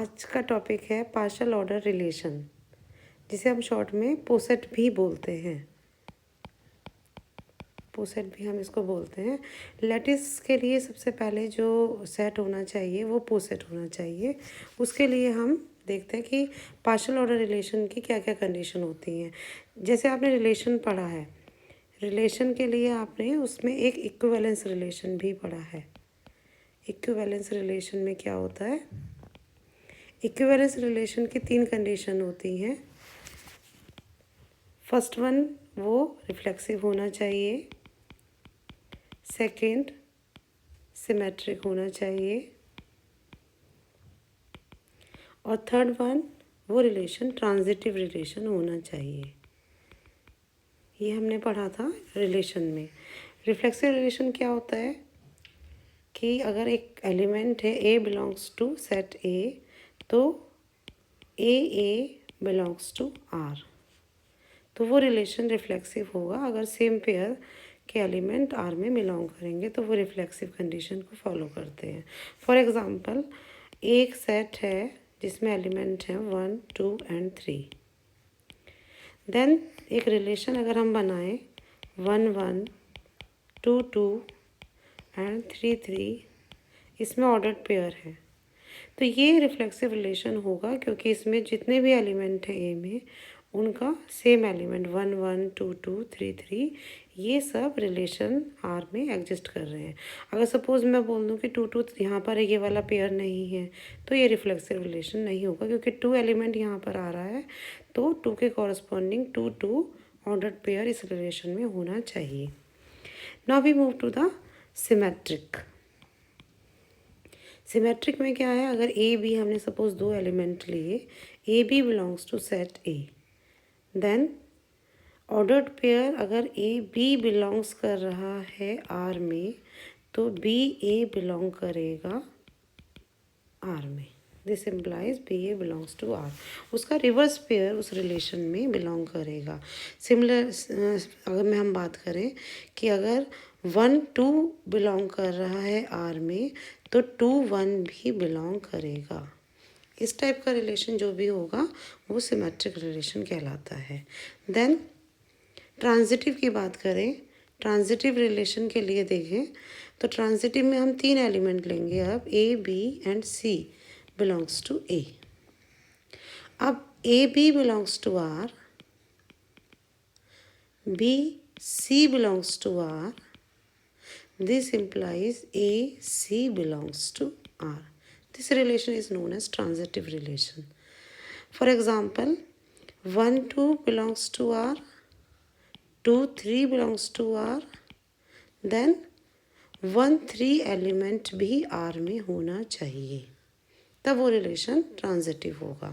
आज का टॉपिक है पार्शियल ऑर्डर रिलेशन, जिसे हम शॉर्ट में पोसेट भी बोलते हैं। पोसेट भी हम इसको बोलते हैं। लैटिस के लिए सबसे पहले जो सेट होना चाहिए वो पोसेट होना चाहिए। उसके लिए हम देखते हैं कि पार्शियल ऑर्डर रिलेशन की क्या क्या कंडीशन होती हैं। जैसे आपने रिलेशन पढ़ा है, रिलेशन के लिए आपने उसमें एक इक्विवेलेंस रिलेशन भी पढ़ा है। इक्विवेलेंस रिलेशन में क्या होता है? इक्विवेलेंस रिलेशन की 3 कंडीशन होती हैं। फर्स्ट वन, वो रिफ्लेक्सिव होना चाहिए। सेकंड, सिमेट्रिक होना चाहिए। और थर्ड वन, वो रिलेशन ट्रांजिटिव रिलेशन होना चाहिए। ये हमने पढ़ा था रिलेशन में। रिफ्लेक्सिव रिलेशन क्या होता है कि अगर एक एलिमेंट है ए बिलोंग्स टू सेट ए, तो ए बिलोंग्स टू आर, तो वो रिलेशन रिफ्लेक्सिव होगा। अगर सेम पेयर के एलिमेंट आर में बिलोंग करेंगे तो वो रिफ्लेक्सिव कंडीशन को फॉलो करते हैं। फॉर एग्जांपल, एक सेट है जिसमें एलिमेंट हैं 1, 2 एंड 3। देन एक रिलेशन अगर हम बनाएं 1, 1, 2, 2 एंड 3, 3, इसमें ऑर्डर्ड पेयर है, तो ये रिफ्लेक्सिव रिलेशन होगा क्योंकि इसमें जितने भी एलिमेंट हैं ए में उनका सेम एलिमेंट 1, 1, 2, 2, 3, 3 ये सब रिलेशन आर में एग्जिस्ट कर रहे हैं। अगर सपोज मैं बोल दूं कि 2, 2 यहाँ पर ये वाला पेयर नहीं है, तो ये रिफ्लेक्सिव रिलेशन नहीं होगा क्योंकि 2 एलिमेंट यहाँ पर आ रहा है, तो 2 के कॉरस्पॉन्डिंग 2, 2 ऑर्डर्ड पेयर इस रिलेशन में होना चाहिए। Now we move to the symmetric. Symmetric में क्या है, अगर ए बी हमने सपोज 2 एलिमेंट लिए, A B belongs to set A, then ordered pair अगर ए बी बिलोंग्स कर रहा है आर में, तो बी ए बिलोंग करेगा आर में। This implies B A belongs to R. उसका रिवर्स पेयर उस रिलेशन में बिलोंग करेगा। सिमिलर अगर हम बात करें कि अगर 1, 2 बिलोंग कर रहा है आर में, तो 2, 1 भी बिलोंग करेगा। इस टाइप का रिलेशन जो भी होगा वो सिमेट्रिक रिलेशन कहलाता है। देन ट्रांजिटिव की बात करें, ट्रांजिटिव रिलेशन के लिए देखें तो ट्रांजिटिव में हम 3 एलिमेंट लेंगे। अब A B and C belongs to A. अब A B belongs to R, B C belongs to R, this implies A C belongs to R. This relation is known as transitive relation. For example, 1, 2 belongs to R, 2, 3 belongs to R, then 1, 3 element भी R में होना चाहिए, तब वो relation transitive होगा।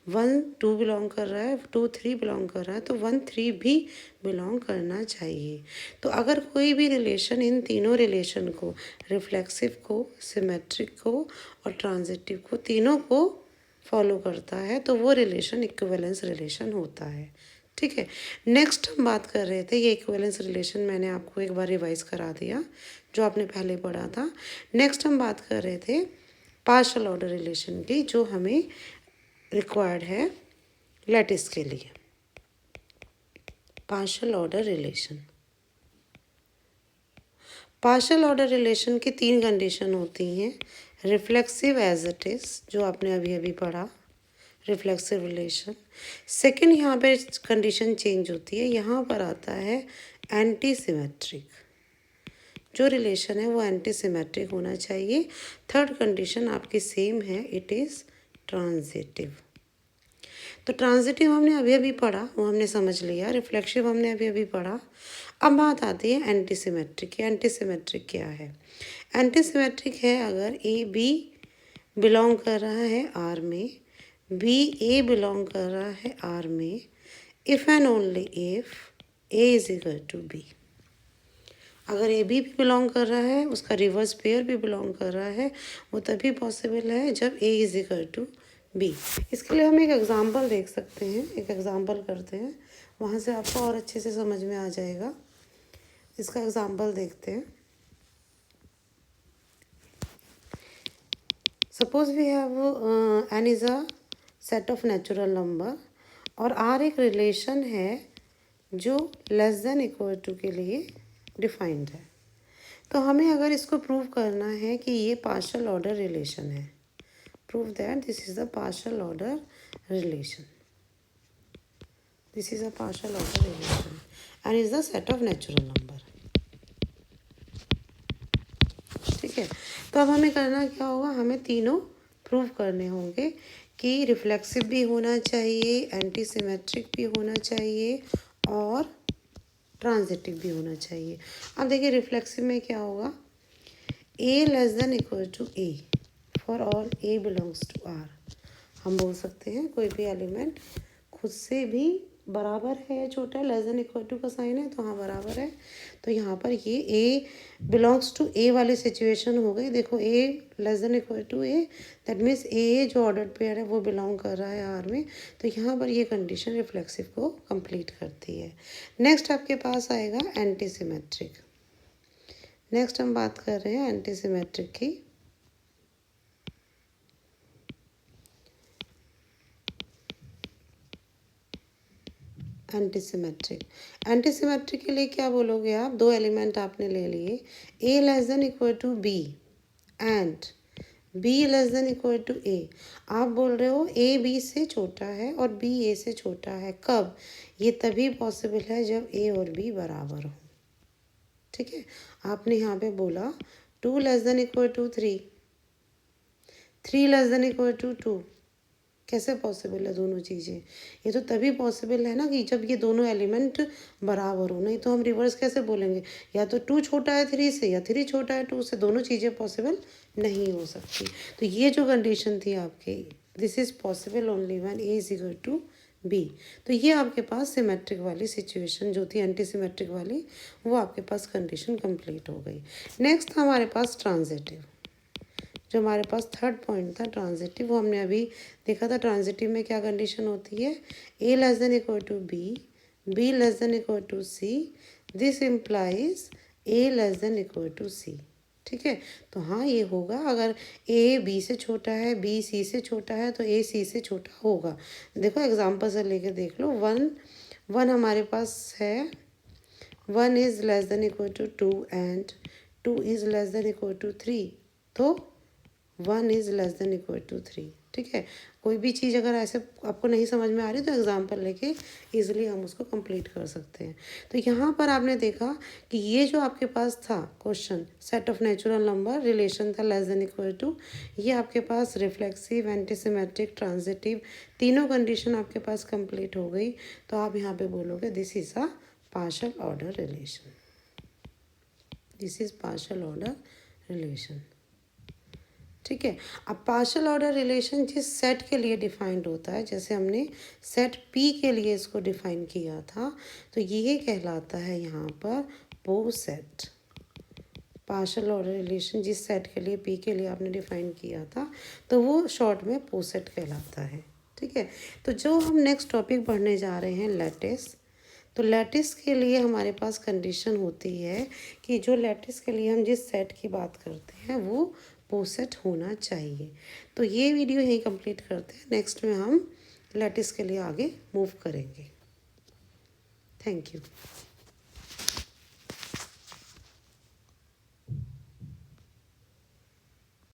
1, 2 belong कर रहा है, 2, 3 बिलोंग कर रहा है, तो 1, 3 भी बिलोंग करना चाहिए। तो अगर कोई भी रिलेशन इन तीनों रिलेशन को, रिफ्लेक्सिव को, सिमेट्रिक को और ट्रांजिटिव को, तीनों को फॉलो करता है, तो वो रिलेशन इक्विवेलेंस रिलेशन होता है। ठीक है। नेक्स्ट हम बात कर रहे थे, ये इक्विवेलेंस रिलेशन मैंने आपको एक बार रिवाइज करा दिया जो आपने पहले पढ़ा था। नेक्स्ट हम बात कर रहे थे पार्शियल ऑर्डर रिलेशन की, जो हमें रिक्वायर्ड है लैटिस के लिए। Partial order relation, partial order relation की 3 कंडीशन होती हैं। रिफ्लेक्सिव एज इट इज, जो आपने अभी अभी पढ़ा, रिफ्लेक्सिव रिलेशन। सेकंड, यहाँ पे कंडीशन चेंज होती है, यहाँ पर आता है एंटी सिमेट्रिक। जो रिलेशन है वो एंटी सिमेट्रिक होना चाहिए। थर्ड कंडीशन आपकी सेम है, इट इज़ ट्रांजिटिव। तो ट्रांजिटिव हमने अभी अभी पढ़ा, वो हमने समझ लिया। रिफ्लेक्सिव हमने अभी अभी पढ़ा। अब बात आती है एंटी सिमेट्रिक। एंटी सिमेट्रिक क्या है? एंटी सिमेट्रिक है अगर ए बी बिलोंग कर रहा है आर में, बी ए बिलोंग कर रहा है आर में, if and only if A is equal to B. अगर ए बी भी बिलोंग कर रहा है, उसका रिवर्स पेयर भी बिलोंग कर रहा है, वो तभी पॉसिबल है जब ए इज इक्वल टू बी। इसके लिए हम एक एग्जांपल देख सकते हैं, एक एग्जांपल करते हैं, वहाँ से आपको और अच्छे से समझ में आ जाएगा। इसका एग्जांपल देखते हैं। Suppose we have N is a set of natural number और आर एक रिलेशन है जो लेस देन इक्वल टू के लिए डिफाइंड है। तो हमें अगर इसको प्रूव करना है कि ये पार्शियल ऑर्डर रिलेशन है, prove that this is a partial order relation, this is a partial order relation and is the set of natural number. ठीक है, तो अब हमें करना क्या होगा, हमें तीनों प्रूव करने होंगे कि रिफ्लेक्सिव भी होना चाहिए, एंटी सिमेट्रिक भी होना चाहिए और ट्रांजिटिव भी होना चाहिए। अब देखिए रिफ्लेक्सिव में क्या होगा, A less than equal to A for all A belongs to R. हम बोल सकते हैं कोई भी एलिमेंट खुद से भी बराबर है या छोटा है, लेस देन इक्वल टू का साइन है तो हाँ बराबर है। तो यहाँ पर ये ए बिलोंग्स टू ए वाली सिचुएशन हो गई। देखो A less than equal to A, that means A जो ऑर्डर्ड पेयर है वो बिलोंग कर रहा है आर में। तो यहाँ पर ये कंडीशन रिफ्लेक्सिव को कंप्लीट करती है। नेक्स्ट आपके पास आएगा एंटी सिमेट्रिक। नेक्स्ट हम बात कर रहे हैं एंटी सिमेट्रिक की। एंटीसिमेट्रिक, एंटीसिमेट्रिक के लिए क्या बोलोगे आप, दो एलिमेंट आपने ले लिए, A less than equal to B and B less than equal to A. आप बोल रहे हो ए बी से छोटा है और बी ए से छोटा है, कब, ये तभी पॉसिबल है जब ए और बी बराबर हो। ठीक है, आपने यहाँ पे बोला 2 less than equal to 3, 3 less than equal to 2, कैसे पॉसिबल है दोनों चीज़ें, ये तो तभी पॉसिबल है ना कि जब ये दोनों एलिमेंट बराबर हो, नहीं तो हम रिवर्स कैसे बोलेंगे, या तो 2 छोटा है 3 से या 3 छोटा है 2 से, दोनों चीज़ें पॉसिबल नहीं हो सकती। तो ये जो कंडीशन थी आपकी, this is possible only when A is equal to B. तो ये आपके पास सिमेट्रिक वाली सिचुएशन जो थी एंटी सिमेट्रिक वाली, वो आपके पास कंडीशन कंप्लीट हो गई। नेक्स्ट था हमारे पास ट्रांजिटिव, जो हमारे पास थर्ड पॉइंट था ट्रांजिटिव, वो हमने अभी देखा था। ट्रांजिटिव में क्या कंडीशन होती है, A less than equal to B, B less than equal to C, this implies A less than equal to C. ठीक है, तो हाँ ये होगा, अगर ए बी से छोटा है, बी सी से छोटा है, तो ए सी से छोटा होगा। देखो एग्जाम्पल से लेके देख लो, वन हमारे पास है, 1 is less than equal to 2 and 2 is less than equal to 3, तो 1 is less than equal to 3। ठीक है, कोई भी चीज़ अगर ऐसे आपको नहीं समझ में आ रही तो एग्जांपल लेके इजीली हम उसको कंप्लीट कर सकते हैं। तो यहाँ पर आपने देखा कि ये जो आपके पास था question, set of natural number relation था लेस देन इक्वल टू, ये आपके पास रिफ्लेक्सिव, एंटीसिमेट्रिक, ट्रांजिटिव, तीनों कंडीशन आपके पास कंप्लीट हो गई। तो आप यहाँ पे बोलोगे this is a partial order relation, this is partial order relation. ठीक है, अब पार्शियल ऑर्डर रिलेशन जिस सेट के लिए डिफाइंड होता है, जैसे हमने सेट पी के लिए इसको डिफाइन किया था, तो ये कहलाता है यहाँ पर पोसेट। पार्शियल ऑर्डर रिलेशन जिस सेट के लिए पी के लिए आपने डिफाइन किया था, तो वो शॉर्ट में पोसेट कहलाता है। ठीक है, तो जो हम नेक्स्ट टॉपिक पढ़ने जा रहे हैं लैटिस, तो लैटिस के लिए हमारे पास कंडीशन होती है कि जो लैटिस के लिए हम जिस सेट की बात करते हैं वो पोसेट होना चाहिए। तो ये वीडियो यहीं कंप्लीट करते हैं, नेक्स्ट में हम लैटिस के लिए आगे मूव करेंगे। Thank you.